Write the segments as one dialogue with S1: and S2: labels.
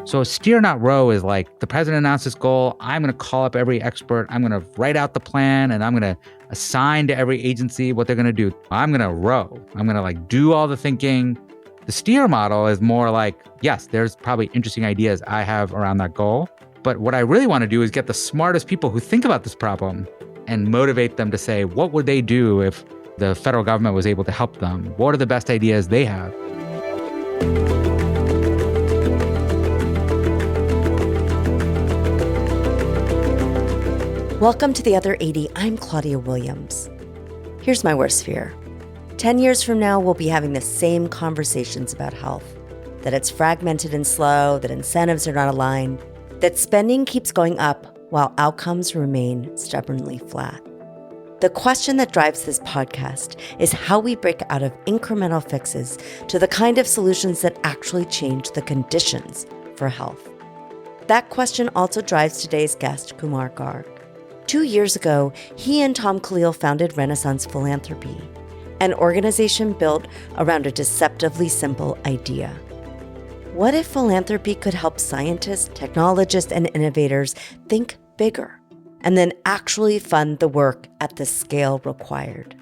S1: So steer, not row is like the president announced this goal. I'm going to call up every expert. I'm going to write out the plan and I'm going to assign to every agency what they're going to do. I'm going to row. I'm going to like do all the thinking. The steer model is more like, yes, there's probably interesting ideas I have around that goal. But what I really want to do is get the smartest people who think about this problem and motivate them to say, what would they do if the federal government was able to help them? What are the best ideas they have?
S2: Welcome to The Other 80. I'm Claudia Williams. Here's my worst fear. 10 years from now, we'll be having the same conversations about health, that it's fragmented and slow, that incentives are not aligned, that spending keeps going up while outcomes remain stubbornly flat. The question that drives this podcast is how we break out of incremental fixes to the kind of solutions that actually change the conditions for health. That question also drives today's guest, Kumar Garg. 2 years ago, he and Tom Kalil founded Renaissance Philanthropy, an organization built around a deceptively simple idea. What if philanthropy could help scientists, technologists, and innovators think bigger and then actually fund the work at the scale required?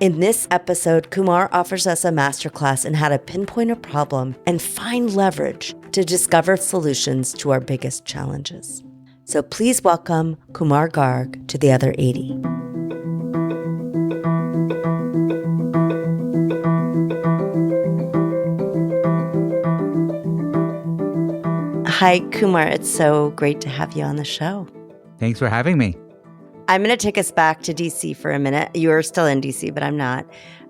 S2: In this episode, Kumar offers us a masterclass in how to pinpoint a problem and find leverage to discover solutions to our biggest challenges. So please welcome Kumar Garg to The Other 80. Hi, Kumar. It's so great to have you on the show.
S1: Thanks for having me.
S2: I'm going to take us back to DC for a minute. You're still in DC, but I'm not.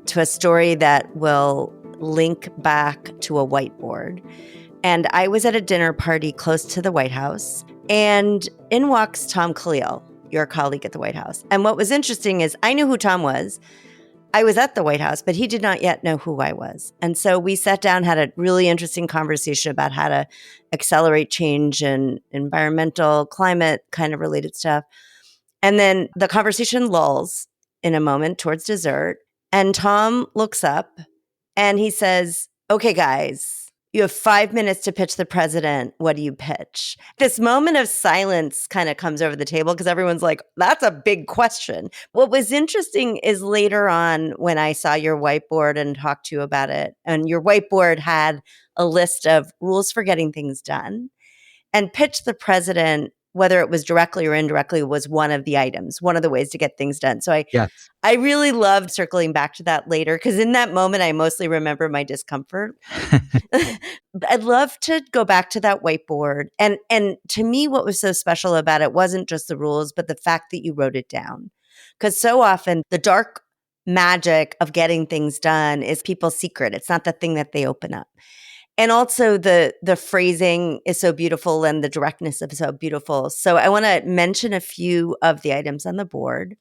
S2: To a story that will link back to a whiteboard. And I was at a dinner party close to the White House, and in walks Tom Kalil, your colleague at the White House. And what was interesting is I knew who Tom was. I was at the White House, but he did not yet know who I was. And so we sat down, had a really interesting conversation about how to accelerate change and environmental, climate kind of related stuff. And then the conversation lulls in a moment towards dessert. And Tom looks up and he says, "Okay, guys, you have 5 minutes to pitch the president. What do you pitch?" This moment of silence kind of comes over the table because everyone's like, that's a big question. What was interesting is later on when I saw your whiteboard and talked to you about it, and your whiteboard had a list of rules for getting things done, and pitch the president, whether it was directly or indirectly, was one of the items, one of the ways to get things done. So I really loved circling back to that later because in that moment, I mostly remember my discomfort. I'd love to go back to that whiteboard. And to me, what was so special about it wasn't just the rules, but the fact that you wrote it down. Because so often the dark magic of getting things done is people's secret. It's not the thing that they open up. And also the phrasing is so beautiful and the directness is so beautiful. So I want to mention a few of the items on the board.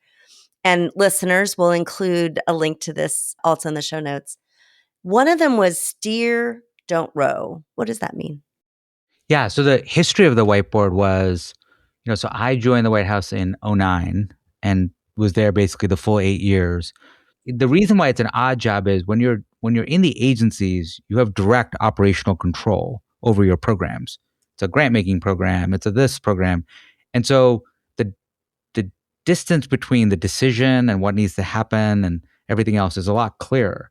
S2: And listeners will include a link to this also in the show notes. One of them was steer, don't row. What does that mean?
S1: Yeah, so the history of the whiteboard was, so I joined the White House in 2009 and was there basically the full 8 years. The reason why it's an odd job is when you're in the agencies, you have direct operational control over your programs. It's a grant-making program. It's a this program. And so the distance between the decision and what needs to happen and everything else is a lot clearer.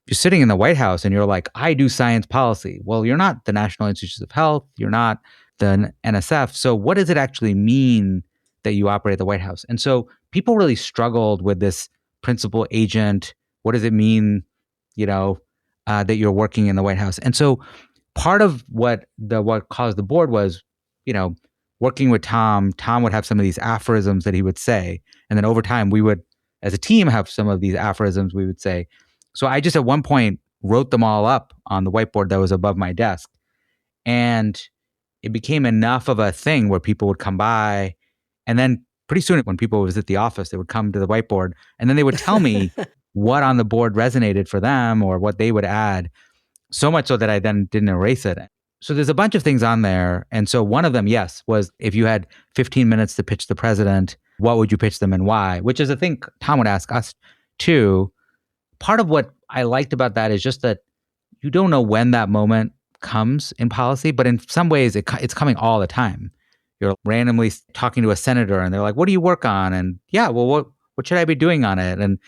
S1: You're sitting in the White House and you're like, I do science policy. Well, you're not the National Institutes of Health. You're not the NSF. So what does it actually mean that you operate the White House? And so people really struggled with this principal agent. What does it mean, that you're working in the White House? And so part of what caused the board was, working with Tom would have some of these aphorisms that he would say. And then over time, we would, as a team, have some of these aphorisms we would say. So I just at one point wrote them all up on the whiteboard that was above my desk. And it became enough of a thing where people would come by. And then pretty soon when people would visit the office, they would come to the whiteboard and then they would tell me what on the board resonated for them or what they would add. So much so that I then didn't erase it. So there's a bunch of things on there. And so one of them, yes, was if you had 15 minutes to pitch the president, what would you pitch them and why? Which is, I think, Tom would ask us too. Part of what I liked about that is just that you don't know when that moment comes in policy, but in some ways it's coming all the time. You're randomly talking to a senator and they're like, what do you work on? And yeah, well, what should I be doing on it? And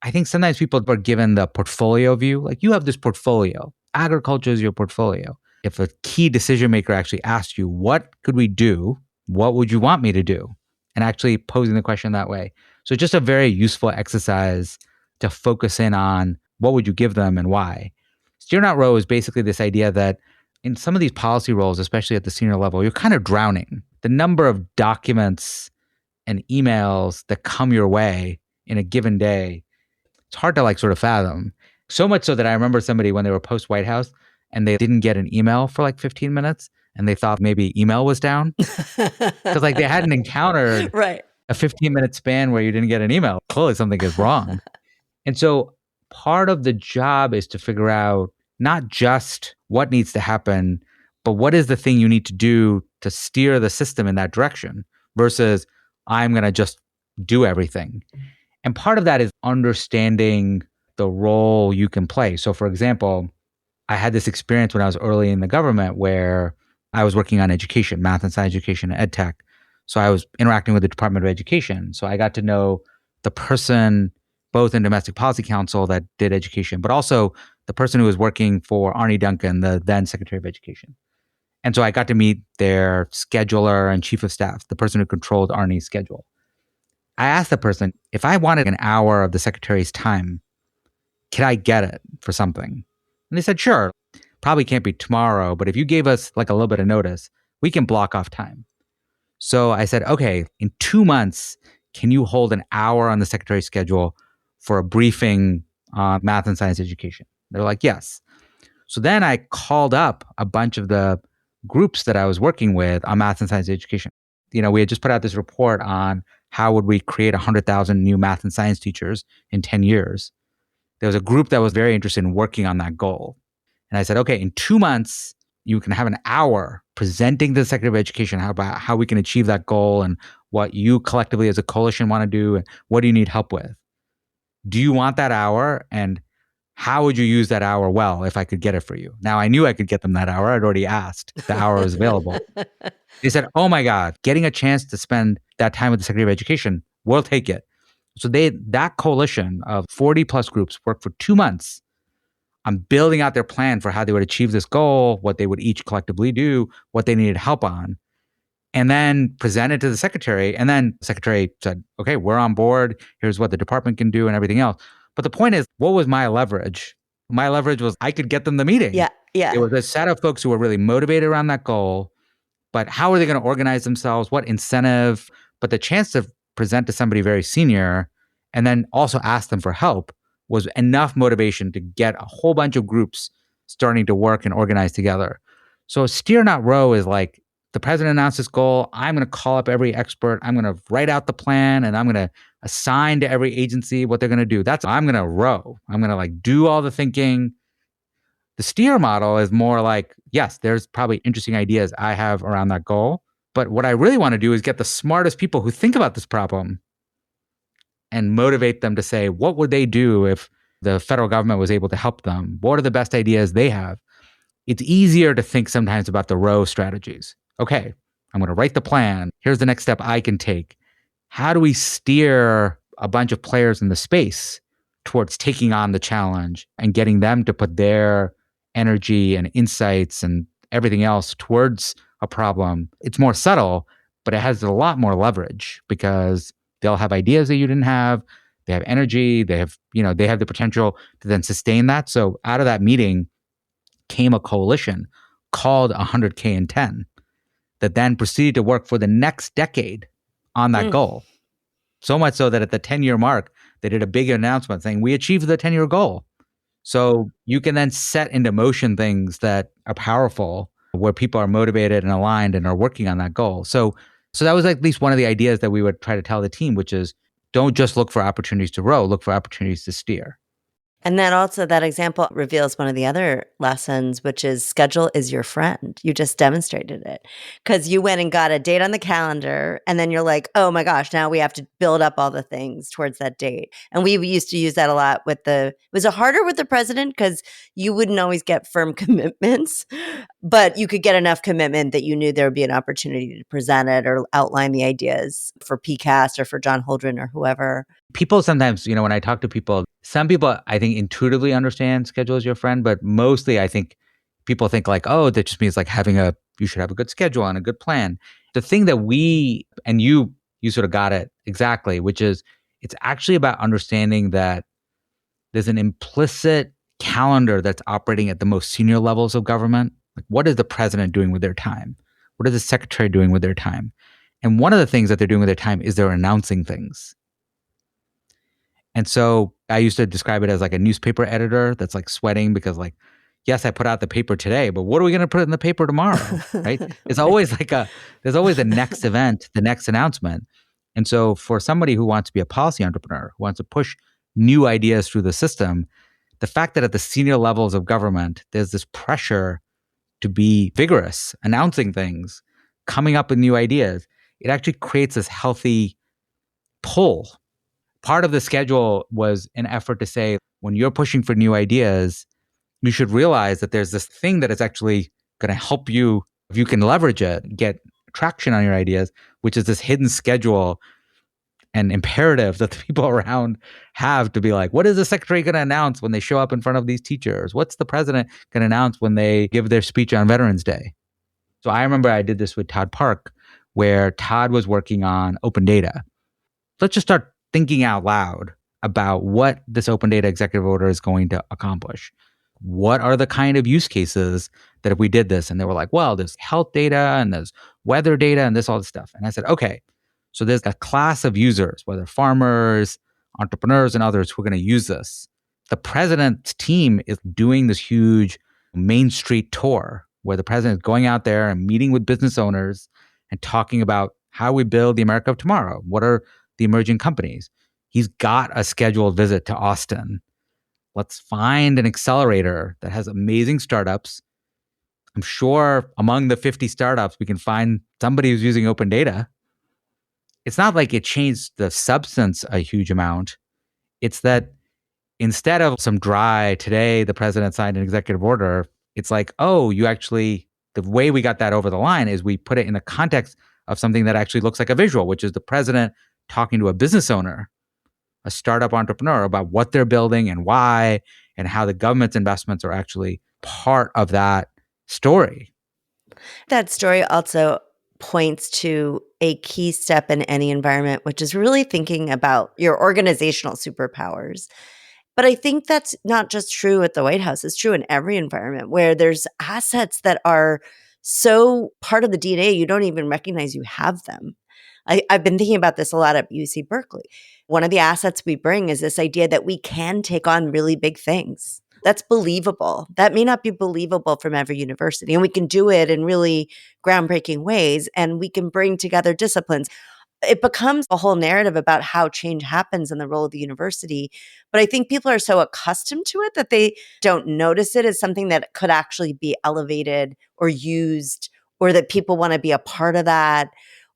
S1: I think sometimes people are given the portfolio view. Like, you have this portfolio. Agriculture is your portfolio. If a key decision maker actually asked you, what could we do? What would you want me to do? And actually posing the question that way. So just a very useful exercise to focus in on what would you give them and why. Steer not row is basically this idea that in some of these policy roles, especially at the senior level, you're kind of drowning. The number of documents and emails that come your way in a given day, it's hard to like sort of fathom. So much so that I remember somebody when they were post White House and they didn't get an email for like 15 minutes and they thought maybe email was down because like they hadn't encountered
S2: right.
S1: a 15-minute span where you didn't get an email. Clearly something is wrong. And so part of the job is to figure out not just what needs to happen, but what is the thing you need to do to steer the system in that direction versus I'm going to just do everything. And part of that is understanding the role you can play. So for example, I had this experience when I was early in the government where I was working on education, math and science education, and ed tech. So I was interacting with the Department of Education. So I got to know the person both in Domestic Policy Council that did education, but also the person who was working for Arne Duncan, the then Secretary of Education. And so I got to meet their scheduler and chief of staff, the person who controlled Arne's schedule. I asked the person, if I wanted an hour of the secretary's time, can I get it for something? And they said, sure, probably can't be tomorrow, but if you gave us like a little bit of notice, we can block off time. So I said, okay, in 2 months, can you hold an hour on the secretary's schedule for a briefing on math and science education? They're like, yes. So then I called up a bunch of the groups that I was working with on math and science education. You know, we had just put out this report on how would we create 100,000 new math and science teachers in 10 years. There was a group that was very interested in working on that goal. And I said, okay, in 2 months, you can have an hour presenting to the Secretary of Education about how we can achieve that goal and what you collectively as a coalition want to do and what do you need help with. Do you want that hour? And how would you use that hour well if I could get it for you? Now, I knew I could get them that hour. I'd already asked. The hour was available. They said, oh my God, getting a chance to spend that time with the Secretary of Education, we'll take it. So that coalition of 40 plus groups worked for 2 months on building out their plan for how they would achieve this goal, what they would each collectively do, what they needed help on, and then presented to the secretary. And then the secretary said, okay, we're on board. Here's what the department can do and everything else. But the point is, what was my leverage? My leverage was I could get them the meeting.
S2: Yeah.
S1: It was a set of folks who were really motivated around that goal, but how are they going to organize themselves? What incentive? But the chance to present to somebody very senior and then also ask them for help was enough motivation to get a whole bunch of groups starting to work and organize together. So steer not row is like the president announced this goal. I'm going to call up every expert. I'm going to write out the plan and I'm going to assign to every agency what they're going to do. I'm going to row. I'm going to like do all the thinking. The steer model is more like, yes, there's probably interesting ideas I have around that goal. But what I really want to do is get the smartest people who think about this problem and motivate them to say, what would they do if the federal government was able to help them? What are the best ideas they have? It's easier to think sometimes about the row strategies. Okay, I'm going to write the plan. Here's the next step I can take. How do we steer a bunch of players in the space towards taking on the challenge and getting them to put their energy and insights and everything else towards a problem? It's more subtle, but it has a lot more leverage because they'll have ideas that you didn't have. They have energy. They have the potential to then sustain that. So out of that meeting came a coalition called 100K in 10 that then proceeded to work for the next decade on that goal. So much so that at the 10-year mark, they did a big announcement saying, we achieved the 10-year goal. So you can then set into motion things that are powerful where people are motivated and aligned and are working on that goal. So that was at least one of the ideas that we would try to tell the team, which is don't just look for opportunities to row, look for opportunities to steer.
S2: And then also that example reveals one of the other lessons, which is schedule is your friend. You just demonstrated it because you went and got a date on the calendar. And then you're like, oh my gosh, now we have to build up all the things towards that date. And we used to use that a lot was it harder with the president? Because you wouldn't always get firm commitments, but you could get enough commitment that you knew there would be an opportunity to present it or outline the ideas for PCAST or for John Holdren or whoever.
S1: People sometimes, when I talk to people, some people I think intuitively understand schedule as your friend, but mostly I think people think like, oh, that just means like you should have a good schedule and a good plan. The thing that you sort of got it exactly, which is it's actually about understanding that there's an implicit calendar that's operating at the most senior levels of government. Like, what is the president doing with their time? What is the secretary doing with their time? And one of the things that they're doing with their time is they're announcing things. And so I used to describe it as like a newspaper editor that's like sweating because like, yes, I put out the paper today, but what are we going to put in the paper tomorrow? Right? It's always there's always the next event, the next announcement. And so for somebody who wants to be a policy entrepreneur, who wants to push new ideas through the system, the fact that at the senior levels of government, there's this pressure to be vigorous, announcing things, coming up with new ideas, it actually creates this healthy pull. Part of the schedule was an effort to say, when you're pushing for new ideas, you should realize that there's this thing that is actually going to help you, if you can leverage it, get traction on your ideas, which is this hidden schedule and imperative that the people around have to be like, what is the secretary going to announce when they show up in front of these teachers? What's the president going to announce when they give their speech on Veterans Day? So I remember I did this with Todd Park, where Todd was working on open data. Let's just start thinking out loud about what this open data executive order is going to accomplish. What are the kind of use cases that if we did this? And they were like, well, there's health data and there's weather data and all this stuff. And I said, okay, so there's a class of users, whether farmers, entrepreneurs, and others who are going to use this. The president's team is doing this huge Main Street tour where the president is going out there and meeting with business owners and talking about how we build the America of tomorrow. What are the emerging companies? He's got a scheduled visit to Austin. Let's find an accelerator that has amazing startups. I'm sure among the 50 startups, we can find somebody who's using open data. It's not like it changed the substance a huge amount. It's that instead of some dry, today the president signed an executive order, it's like, oh, the way we got that over the line is we put it in the context of something that actually looks like a visual, which is the president talking to a business owner, a startup entrepreneur, about what they're building and why, and how the government's investments are actually part of that story.
S2: That story also points to a key step in any environment, which is really thinking about your organizational superpowers. But I think that's not just true at the White House. It's true in every environment where there's assets that are so part of the DNA, you don't even recognize you have them. I've been thinking about this a lot at UC Berkeley. One of the assets we bring is this idea that we can take on really big things. That's believable. That may not be believable from every university, and we can do it in really groundbreaking ways, and we can bring together disciplines. It becomes a whole narrative about how change happens and the role of the university. But I think people are so accustomed to it that they don't notice it as something that could actually be elevated or used, or that people want to be a part of that,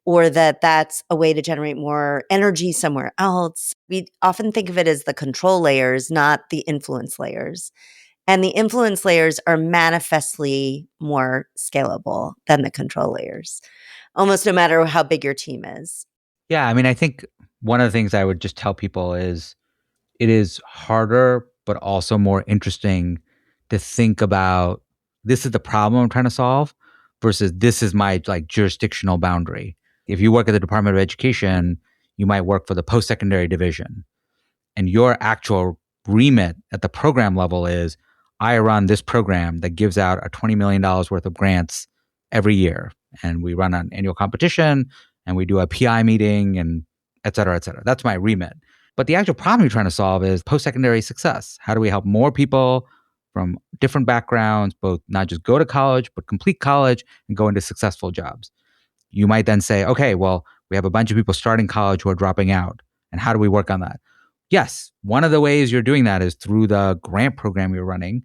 S2: or that that's a way to generate more energy somewhere else. We often think of it as the control layers, not the influence layers. And the influence layers are manifestly more scalable than the control layers, almost no matter how big your team is.
S1: Yeah, I mean, I think one of the things I would just tell people is it is harder, but also more interesting to think about, this is the problem I'm trying to solve versus this is my like jurisdictional boundary. If you work at the Department of Education, you might work for the post-secondary division, and your actual remit at the program level is, I run this program that gives out a $20 million worth of grants every year. And we run an annual competition and we do a PI meeting and et cetera, et cetera. That's my remit. But the actual problem you're trying to solve is post-secondary success. How do we help more people from different backgrounds, both not just go to college, but complete college and go into successful jobs? You might then say, okay, well, we have a bunch of people starting college who are dropping out. And how do we work on that? yes, one of the ways you're doing that is through the grant program you're running.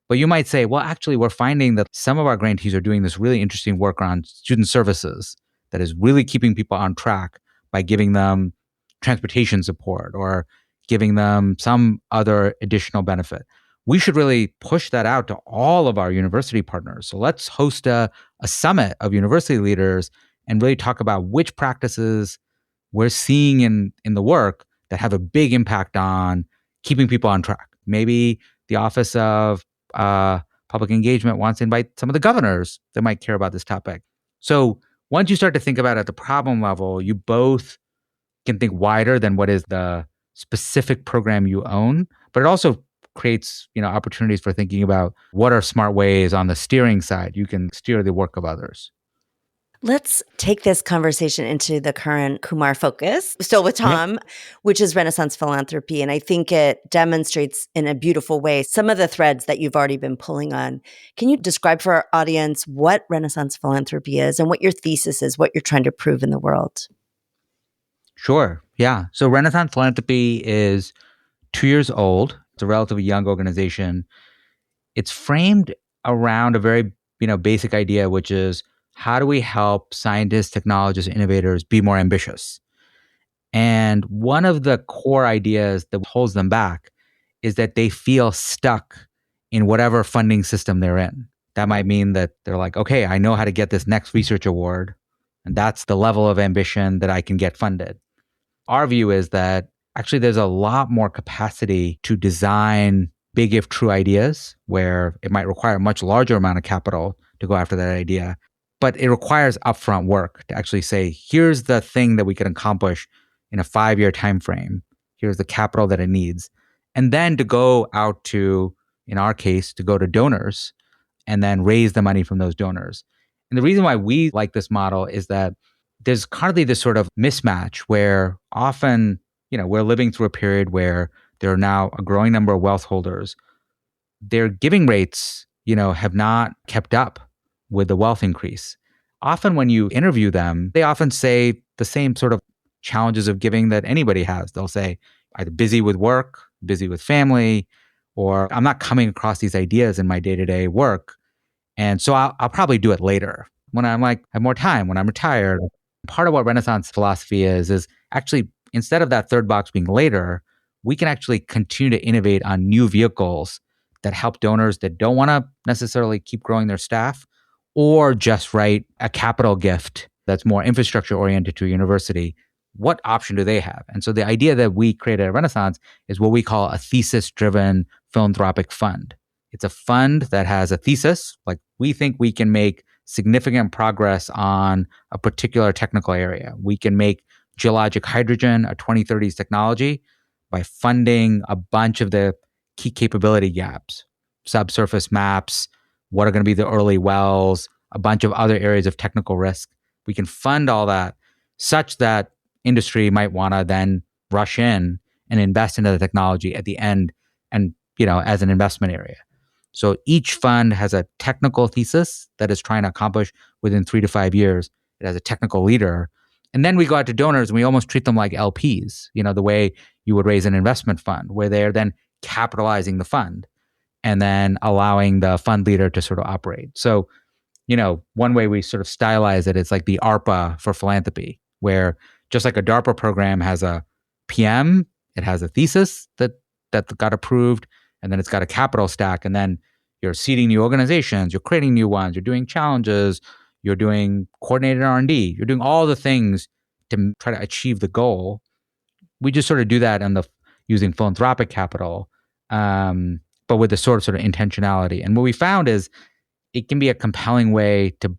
S1: But you might say, well, actually, we're finding that some of our grantees are doing this really interesting work around student services that is really keeping people on track by giving them transportation support or giving them some other additional benefit. We should really push that out to all of our university partners. So let's host a summit of university leaders and really talk about which practices we're seeing in the work that have a big impact on keeping people on track. Maybe the Office of Public Engagement wants to invite some of the governors that might care about this topic. So once you start to think about it at the problem level, you both can think wider than what is the specific program you own, but it also creates, opportunities for thinking about what are smart ways on the steering side you can steer the work of others.
S2: Let's take this conversation into the current Kumar focus, still with Tom, which is Renaissance Philanthropy. And I think it demonstrates in a beautiful way some of the threads that you've already been pulling on. Can you describe for our audience what Renaissance Philanthropy is and what your thesis is, what you're trying to prove in the world?
S1: Sure. Yeah. So Renaissance Philanthropy is 2 years old. It's a relatively young organization. It's framed around a very, basic idea, which is how do we help scientists, technologists, innovators be more ambitious? And one of the core ideas that holds them back is that they feel stuck in whatever funding system they're in. That might mean that they're like, okay, I know how to get this next research award, and that's the level of ambition that I can get funded. Our view is that actually there's a lot more capacity to design big if true ideas where it might require a much larger amount of capital to go after that idea. But it requires upfront work to actually say, here's the thing that we can accomplish in a 5-year time frame. Here's the capital that it needs. And then to go out to, in our case, to go to donors and then raise the money from those donors. And the reason why we like this model is that there's currently this sort of mismatch where often, we're living through a period where there are now a growing number of wealth holders. Their giving rates, have not kept up with the wealth increase. Often when you interview them, they often say the same sort of challenges of giving that anybody has. They'll say, either busy with work, busy with family, or I'm not coming across these ideas in my day-to-day work. And so I'll probably do it later when I'm like, I have more time, when I'm retired. Part of what Renaissance philosophy is actually, instead of that third box being later, we can actually continue to innovate on new vehicles that help donors that don't want to necessarily keep growing their staff or just write a capital gift that's more infrastructure oriented to a university. What option do they have? And so the idea that we created at Renaissance is what we call a thesis-driven philanthropic fund. It's a fund that has a thesis, like we think we can make significant progress on a particular technical area. We can make geologic hydrogen a 2030s technology by funding a bunch of the key capability gaps, subsurface maps, what are going to be the early wells, a bunch of other areas of technical risk. We can fund all that such that industry might want to then rush in and invest into the technology at the end and, as an investment area. So each fund has a technical thesis that is trying to accomplish within 3 to 5 years. It has a technical leader. And then we go out to donors and we almost treat them like LPs, the way you would raise an investment fund, where they're then capitalizing the fund and then allowing the fund leader to sort of operate. So, one way we sort of stylize it is like the ARPA for philanthropy, where just like a DARPA program has a PM, it has a thesis that got approved, and then it's got a capital stack, and then you're seeding new organizations, you're creating new ones, you're doing challenges, you're doing coordinated R&D, you're doing all the things to try to achieve the goal. We just sort of do that using philanthropic capital, but with the sort of intentionality. And what we found is it can be a compelling way to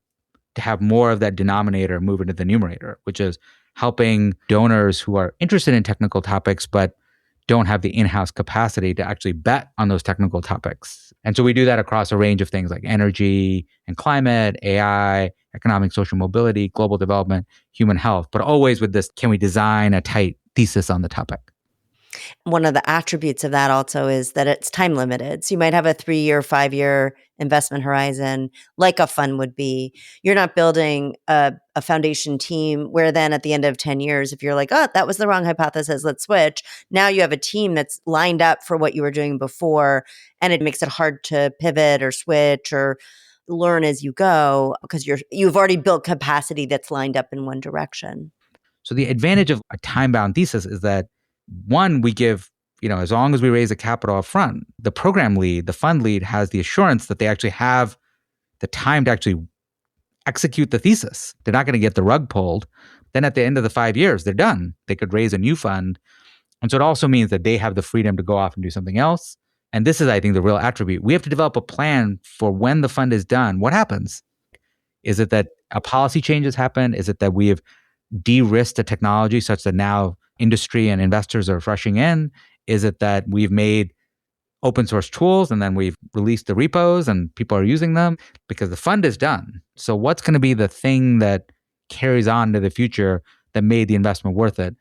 S1: have more of that denominator move into the numerator, which is helping donors who are interested in technical topics, but don't have the in-house capacity to actually bet on those technical topics. And so we do that across a range of things like energy and climate, AI, economic social mobility, global development, human health, but always with this, can we design a tight thesis on the topic?
S2: One of the attributes of that also is that it's time limited. So you might have a 3-year, 5-year investment horizon, like a fund would be. You're not building a foundation team where then at the end of 10 years, if you're like, oh, that was the wrong hypothesis, let's switch. Now you have a team that's lined up for what you were doing before, and it makes it hard to pivot or switch or learn as you go because you've already built capacity that's lined up in one direction.
S1: So the advantage of a time-bound thesis is that, one, we give, as long as we raise the capital up front, the program lead, the fund lead has the assurance that they actually have the time to actually execute the thesis. They're not going to get the rug pulled. Then at the end of the 5 years, they're done. They could raise a new fund. And so it also means that they have the freedom to go off and do something else. And this is, I think, the real attribute. We have to develop a plan for when the fund is done. What happens? Is it that a policy change has happened? Is it that we have de-risked the technology such that now industry and investors are rushing in? Is it that we've made open source tools and then we've released the repos and people are using them? Because the fund is done. So what's going to be the thing that carries on to the future that made the investment worth it?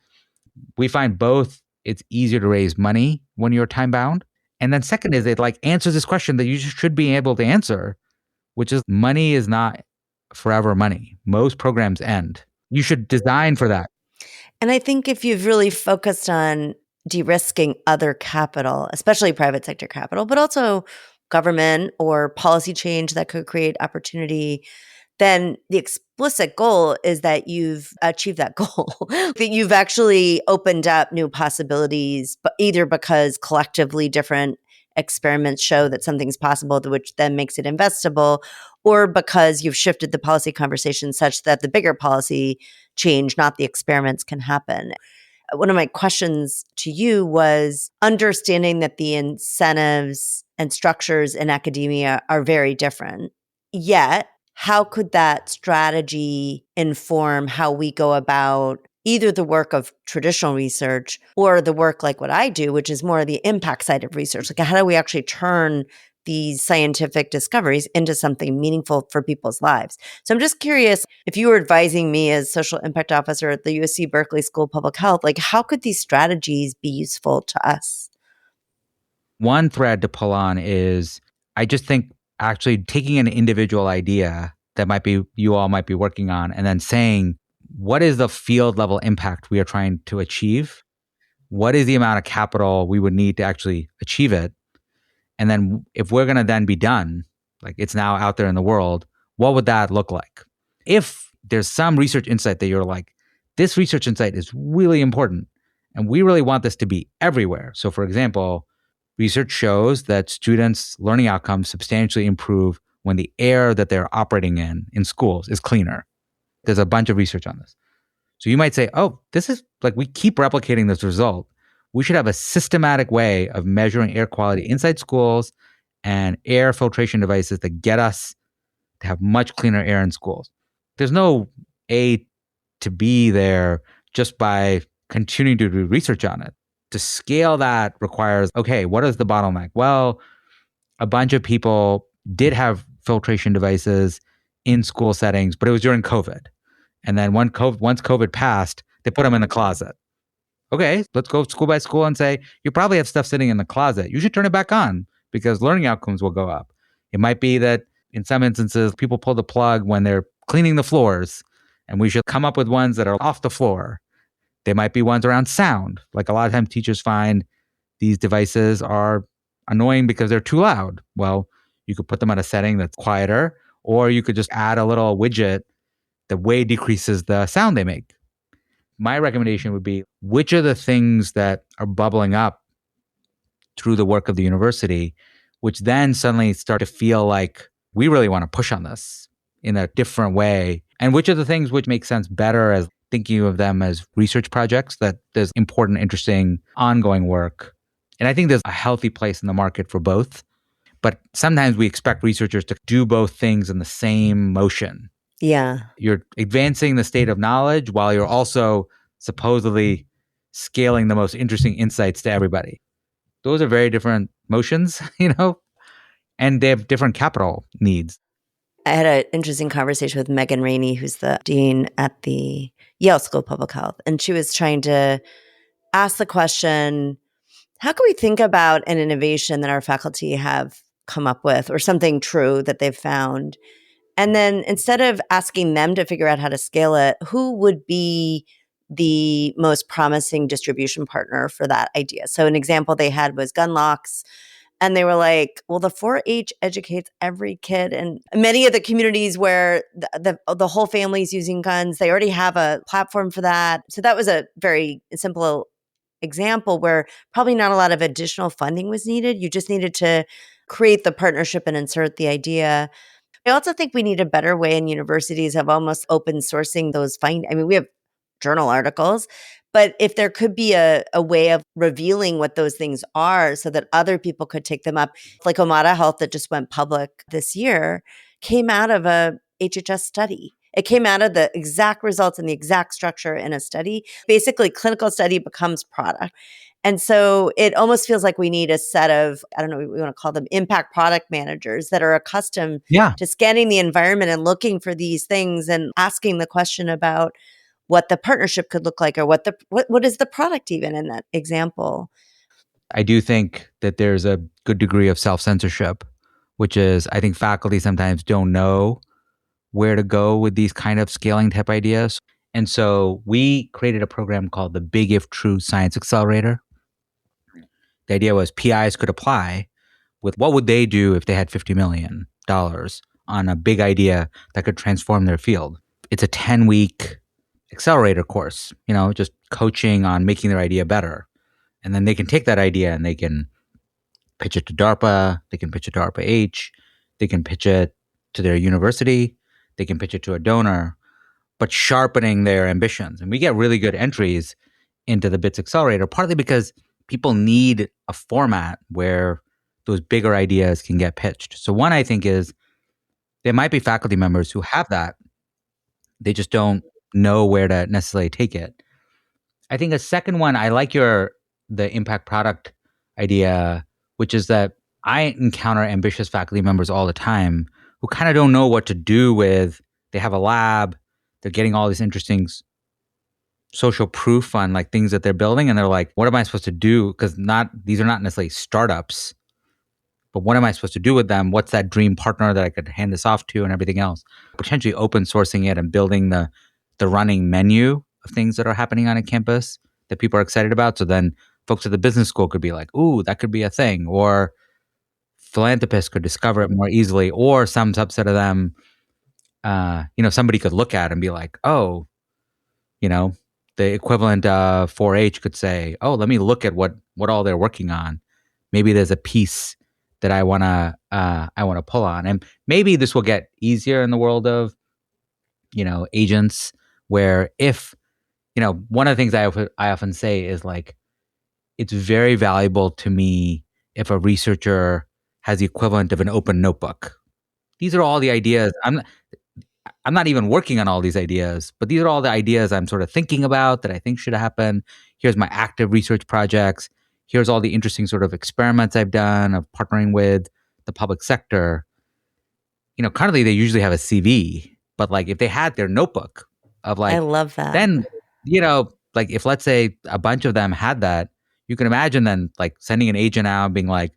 S1: We find both it's easier to raise money when you're time bound. And then second is it answers this question that you should be able to answer, which is money is not forever money. Most programs end. You should design for that.
S2: And I think if you've really focused on de-risking other capital, especially private sector capital, but also government or policy change that could create opportunity, then the explicit goal is that you've achieved that goal, that you've actually opened up new possibilities, but either because collectively different experiments show that something's possible, which then makes it investable, or because you've shifted the policy conversation such that the bigger policy change, not the experiments, can happen. One of my questions to you was understanding that the incentives and structures in academia are very different. Yet, how could that strategy inform how we go about either the work of traditional research or the work like what I do, which is more the impact side of research? Like, how do we actually turn these scientific discoveries into something meaningful for people's lives? So I'm just curious, if you were advising me as social impact officer at the USC Berkeley School of Public Health, how could these strategies be useful to us?
S1: One thread to pull on is I just think actually taking an individual idea that you all might be working on and then saying, what is the field level impact we are trying to achieve? What is the amount of capital we would need to actually achieve it? And then if we're going to then be done, it's now out there in the world, what would that look like? If there's some research insight that you're like, this research insight is really important and we really want this to be everywhere. So for example, research shows that students' learning outcomes substantially improve when the air that they're operating in schools is cleaner. There's a bunch of research on this. So you might say, oh, this is we keep replicating this result. We should have a systematic way of measuring air quality inside schools and air filtration devices that get us to have much cleaner air in schools. There's no A to B there just by continuing to do research on it. To scale that requires, okay, what is the bottleneck? Well, a bunch of people did have filtration devices in school settings, but it was during COVID. And then once COVID passed, they put them in the closet. Okay, let's go school by school and say, you probably have stuff sitting in the closet. You should turn it back on because learning outcomes will go up. It might be that in some instances, people pull the plug when they're cleaning the floors, and we should come up with ones that are off the floor. There might be ones around sound. A lot of times teachers find these devices are annoying because they're too loud. Well, you could put them at a setting that's quieter, or you could just add a little widget that way decreases the sound they make. My recommendation would be, which are the things that are bubbling up through the work of the university, which then suddenly start to feel like we really want to push on this in a different way? And which are the things which make sense better as thinking of them as research projects, that there's important, interesting, ongoing work. And I think there's a healthy place in the market for both. But sometimes we expect researchers to do both things in the same motion.
S2: Yeah.
S1: You're advancing the state of knowledge while you're also supposedly scaling the most interesting insights to everybody. Those are very different motions, and they have different capital needs.
S2: I had an interesting conversation with Megan Rainey, who's the dean at the Yale School of Public Health. And she was trying to ask the question, How can we think about an innovation that our faculty have come up with or something true that they've found? And then instead of asking them to figure out how to scale it, who would be the most promising distribution partner for that idea? So an example they had was gun locks. And they were like, well, the 4-H educates every kid. And many of the communities where the whole family is using guns, they already have a platform for that. So that was a very simple example where probably not a lot of additional funding was needed. You just needed to create the partnership and insert the idea. I also think we need a better way in universities of almost open sourcing those I mean, we have journal articles, but if there could be a way of revealing what those things are so that other people could take them up, like Omada Health that just went public this year came out of a HHS study. It came out of the exact results and the exact structure in a study. Basically, clinical study becomes product. And so it almost feels like we need a set of, I don't know, we want to call them impact product managers that are accustomed
S1: Yeah,
S2: to scanning the environment and looking for these things and asking the question about what the partnership could look like or what is the product even in that example.
S1: I do think that there's a good degree of self-censorship, which is I think faculty sometimes don't know where to go with these kind of scaling type ideas. And so we created a program called the Big If True Science Accelerator. The idea was PIs could apply with what would they do if they had $50 million on a big idea that could transform their field. It's a 10-week accelerator course, just coaching on making their idea better. And then they can take that idea and they can pitch it to DARPA, they can pitch it to ARPA H, they can pitch it to their university, they can pitch it to a donor, but sharpening their ambitions. And we get really good entries into the BITS Accelerator, partly because people need a format where those bigger ideas can get pitched. So one, I think, is there might be faculty members who have that. They just don't know where to necessarily take it. I think a second one, I like the impact product idea, which is that I encounter ambitious faculty members all the time who kind of don't know what to do with. They have a lab, they're getting all this interesting social proof on like things that they're building, and they're like, "What am I supposed to do?" Because these are not necessarily startups, but what am I supposed to do with them? What's that dream partner that I could hand this off to, and everything else? Potentially open sourcing it and building the running menu of things that are happening on a campus that people are excited about. So then folks at the business school could be like, "Ooh, that could be a thing," or philanthropists could discover it more easily, or some subset of them, somebody could look at and be like, "Oh, you know, the equivalent of 4-H could say, "Oh, let me look at what all they're working on. Maybe there's a piece that I wanna pull on." And maybe this will get easier in the world of, agents where if, one of the things I often say is like, it's very valuable to me if a researcher has the equivalent of an open notebook. These are all the ideas. I'm not even working on all these ideas, but these are all the ideas I'm sort of thinking about that I think should happen. Here's my active research projects. Here's all the interesting sort of experiments I've done of partnering with the public sector. Currently they usually have a CV, but like if they had their notebook of
S2: I
S1: like,
S2: love that.
S1: then, like if let's say a bunch of them had that, you can imagine then like sending an agent out and being like,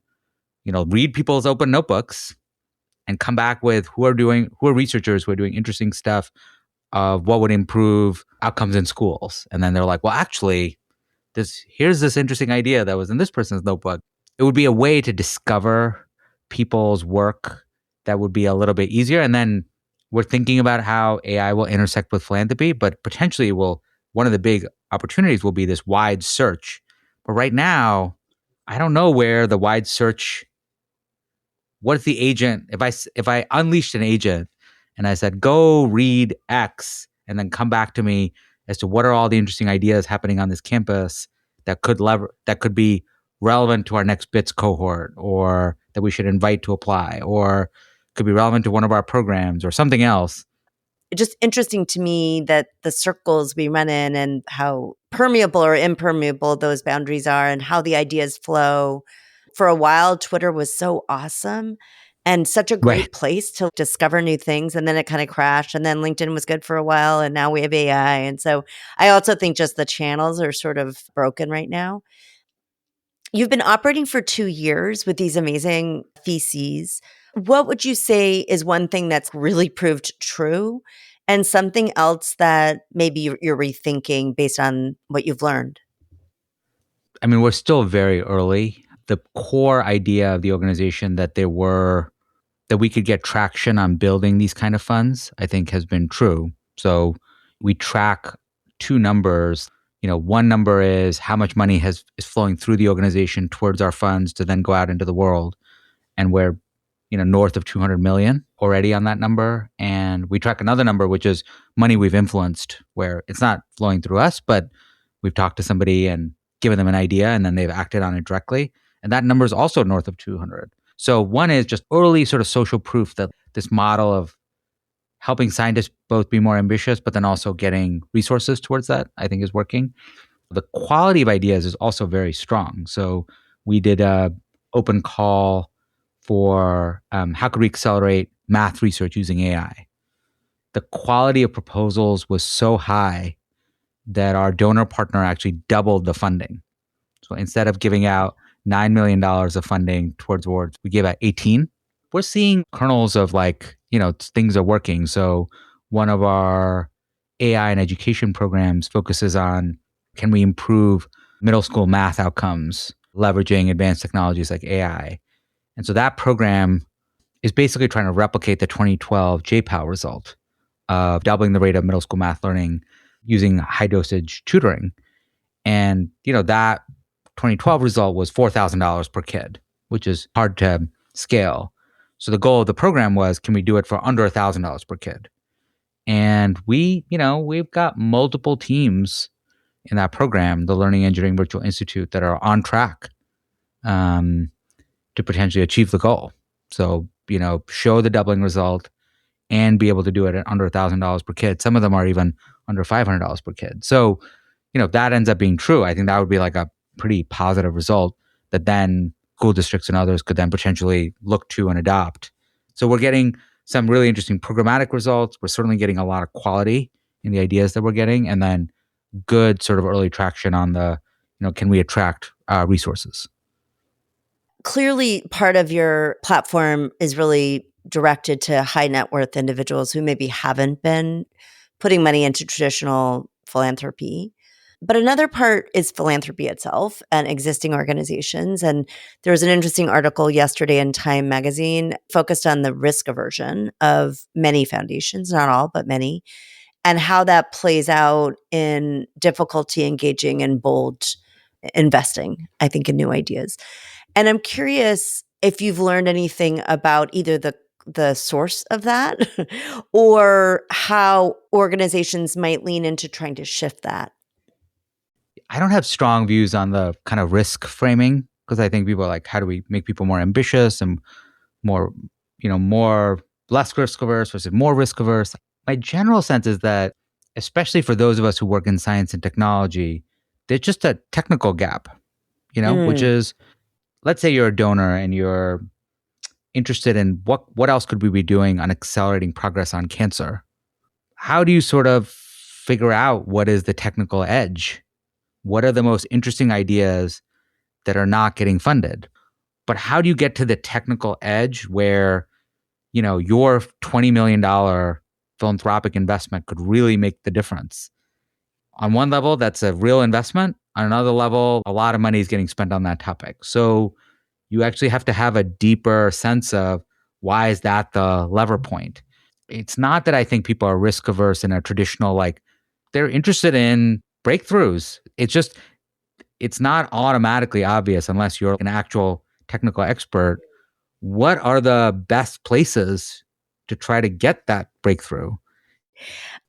S1: read people's open notebooks and come back with who are researchers who are doing interesting stuff of what would improve outcomes in schools. And then they're like, well, actually, here's this interesting idea that was in this person's notebook. It would be a way to discover people's work that would be a little bit easier. And then we're thinking about how AI will intersect with philanthropy, but potentially one of the big opportunities will be this wide search. But right now, I don't know where the wide search. What if the agent, if I unleashed an agent and I said, go read X and then come back to me as to what are all the interesting ideas happening on this campus that could be relevant to our next BITS cohort, or that we should invite to apply, or could be relevant to one of our programs or something else.
S2: It's just interesting to me that the circles we run in and how permeable or impermeable those boundaries are and how the ideas flow. For a while, Twitter was so awesome and such a
S1: Right.
S2: great place to discover new things. And then it kind of crashed. And then LinkedIn was good for a while. And now we have AI. And so I also think just the channels are sort of broken right now. You've been operating for 2 years with these amazing theses. What would you say is one thing that's really proved true and something else that maybe you're rethinking based on what you've learned?
S1: I mean, we're still very early. The core idea of the organization that we could get traction on building these kind of funds, I think has been true. So we track two numbers. One number is how much money is flowing through the organization towards our funds to then go out into the world. And we're, north of 200 million already on that number. And we track another number, which is money we've influenced, where it's not flowing through us, but we've talked to somebody and given them an idea and then they've acted on it directly. And that number is also north of 200. So one is just early sort of social proof that this model of helping scientists both be more ambitious, but then also getting resources towards that, I think is working. The quality of ideas is also very strong. So we did a open call for how could we accelerate math research using AI. The quality of proposals was so high that our donor partner actually doubled the funding. So instead of giving out $9 million of funding towards awards, we gave out 18. We're seeing kernels of things are working. So one of our AI and education programs focuses on, can we improve middle school math outcomes, leveraging advanced technologies like AI? And so that program is basically trying to replicate the 2012 JPAL result of doubling the rate of middle school math learning using high dosage tutoring. And, that 2012 result was $4,000 per kid, which is hard to scale. So the goal of the program was, can we do it for under $1,000 per kid? And we've got multiple teams in that program, the Learning Engineering Virtual Institute, that are on track to potentially achieve the goal. So, show the doubling result and be able to do it at under $1,000 per kid. Some of them are even under $500 per kid. So, that ends up being true. I think that would be like a pretty positive result that then school districts and others could then potentially look to and adopt. So we're getting some really interesting programmatic results. We're certainly getting a lot of quality in the ideas that we're getting, and then good sort of early traction on the, can we attract resources?
S2: Clearly, part of your platform is really directed to high net worth individuals who maybe haven't been putting money into traditional philanthropy. But another part is philanthropy itself and existing organizations. And there was an interesting article yesterday in Time magazine focused on the risk aversion of many foundations, not all, but many, and how that plays out in difficulty engaging in bold investing, I think, in new ideas. And I'm curious if you've learned anything about either the source of that or how organizations might lean into trying to shift that.
S1: I don't have strong views on the kind of risk framing, because I think people are like, how do we make people more ambitious and more, more less risk averse versus more risk averse? My general sense is that, especially for those of us who work in science and technology, there's just a technical gap, which
S2: Mm.
S1: is, let's say you're a donor and you're interested in what else could we be doing on accelerating progress on cancer. How do you sort of figure out what is the technical edge? What are the most interesting ideas that are not getting funded? But how do you get to the technical edge where, your $20 million philanthropic investment could really make the difference? On one level, that's a real investment. On another level, a lot of money is getting spent on that topic. So you actually have to have a deeper sense of, why is that the lever point? It's not that I think people are risk averse in a traditional, they're interested in breakthroughs. It's not automatically obvious unless you're an actual technical expert. What are the best places to try to get that breakthrough?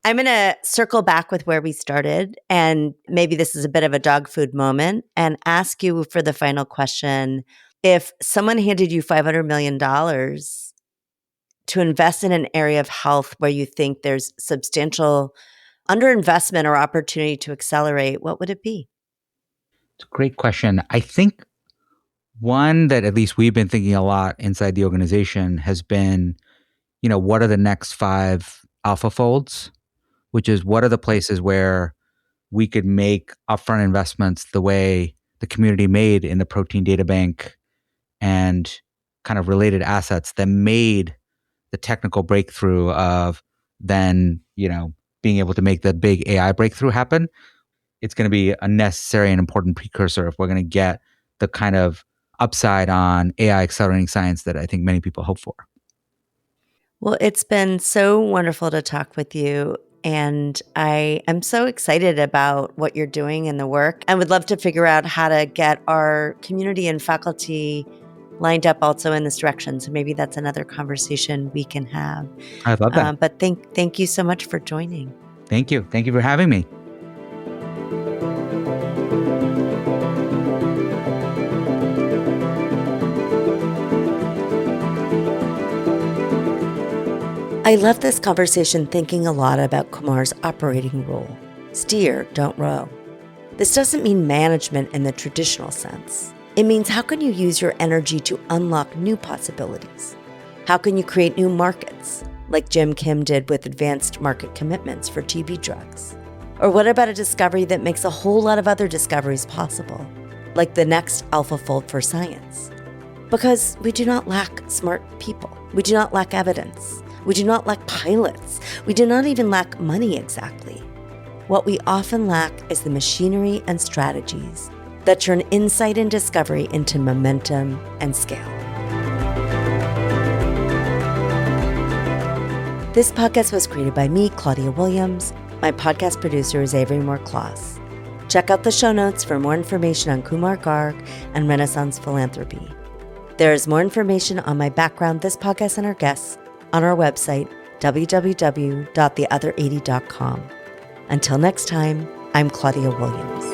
S2: I'm going to circle back with where we started, and maybe this is a bit of a dog food moment, and ask you for the final question. If someone handed you $500 million to invest in an area of health where you think there's substantial underinvestment or opportunity to accelerate, what would it be?
S1: It's a great question. I think one that at least we've been thinking a lot inside the organization has been, what are the next 5 alpha folds, which is what are the places where we could make upfront investments the way the community made in the protein data bank and kind of related assets that made the technical breakthrough of then, being able to make the big AI breakthrough happen. It's going to be a necessary and important precursor if we're going to get the kind of upside on AI accelerating science that I think many people hope for.
S2: Well, it's been so wonderful to talk with you. And I am so excited about what you're doing in the work. I would love to figure out how to get our community and faculty lined up also in this direction. So maybe that's another conversation we can have.
S1: I love that.
S2: But thank you so much for joining.
S1: Thank you. Thank you for having me.
S2: I left this conversation thinking a lot about Kumar's operating rule. Steer, don't row. This doesn't mean management in the traditional sense. It means how can you use your energy to unlock new possibilities? How can you create new markets, like Jim Kim did with advanced market commitments for TB drugs? Or what about a discovery that makes a whole lot of other discoveries possible, like the next AlphaFold for science? Because we do not lack smart people. We do not lack evidence. We do not lack pilots. We do not even lack money exactly. What we often lack is the machinery and strategies that turn insight and discovery into momentum and scale. This podcast was created by me, Claudia Williams. My podcast producer is Avery Moore-Kloss. Check out the show notes for more information on Kumar Garg and Renaissance Philanthropy. There is more information on my background, this podcast, and our guests on our website, www.theother80.com. Until next time, I'm Claudia Williams.